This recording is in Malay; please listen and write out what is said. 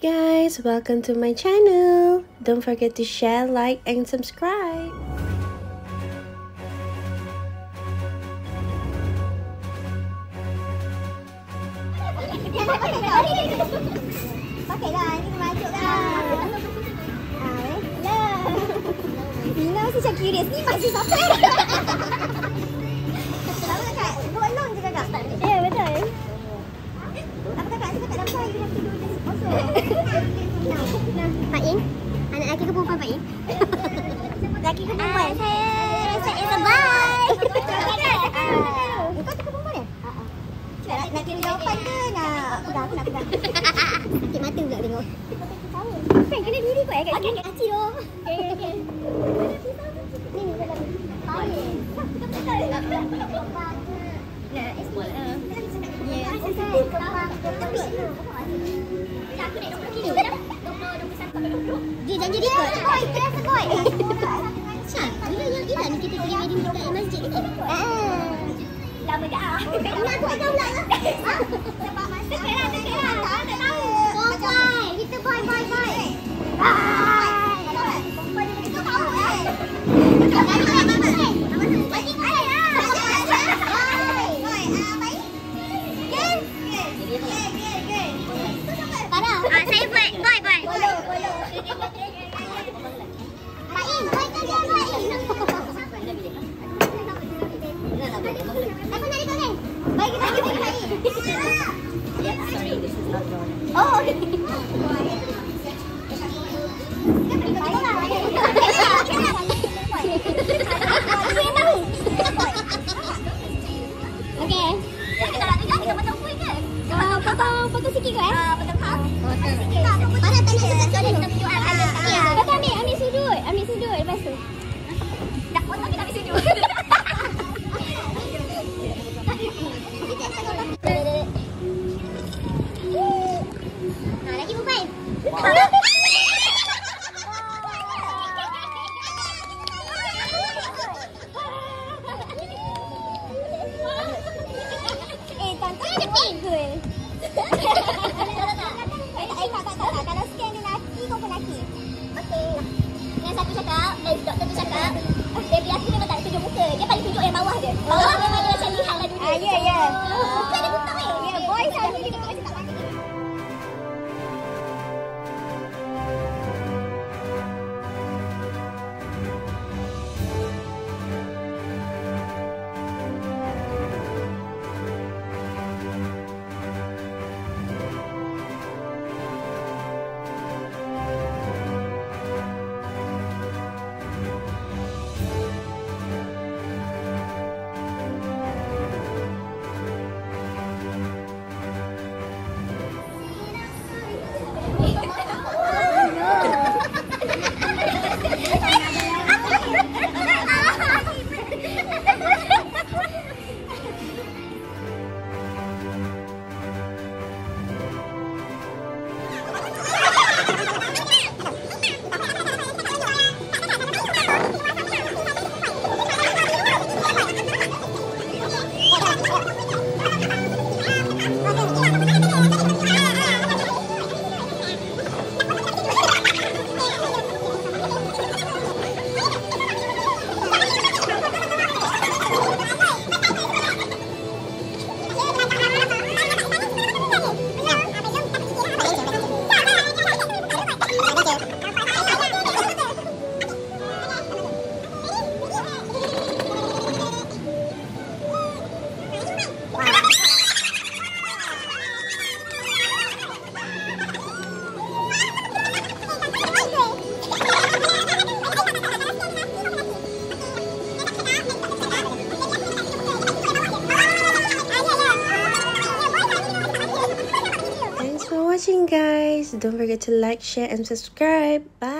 guys, welcome to my channel. Don't forget to share, like, and subscribe. Pakai lah, ni masuk lah. Bila mesti macam curious ni masih siapa? Tahu kakak, go alone je kakak? Ya, betul. Apa kakak, saya tak dapat, you have to do this also. Pak In, anak lelaki ke perempuan Pak In? Lelaki ke perempuan? Saya sebab. Kau tu ke perempuan ya? Nak kira jawapan ke nak pegang? Aku nak pegang. Sakit mata pula tengok. Kan kena diri kot kat sini. Kacik tu. Okay. Ni dalam paling. Nak estimate lah. Ya. Aku naik 20 kilo dah. 21 sampai 20. Dia janji dia kot. Boy, biasa boy. Syah, bila yang gila ni kita pergi wedding dekat masjid ni? Lama dah. Nak buat kau pula lah. Sebab masa lah. Tak tahu. Boy. Kita boy. Perempuan ni kita tahu kan. Saya buat boy. Pak In, boy kerja Pak In. Apa nak record? Bagi Pak In. Yeah, sorry, this is not your. Oh, okay. Okay. Kita nak tengok kita potong full ke? Potong sikit ke potong half. Potong sikit. Mana tanya kita tunjuk ada. Kau ambil sudut lepas tu. Dah potong kita ambil sudut. Nah, lagi mobile. Tonton ada pinggul. Tak. Kalau scan dia laki, kau pun laki. Okey. Yang satu cakap, doktor tu cakap, baby aku memang tak tunjuk muka. Dia paling tunjuk yang bawah dia. Bawah memang dia macam lihat lah dunia. Ya. Muka dia buta Ya, boy selalu dia macam tak laki. Guys, don't forget to like, share, and subscribe. Bye.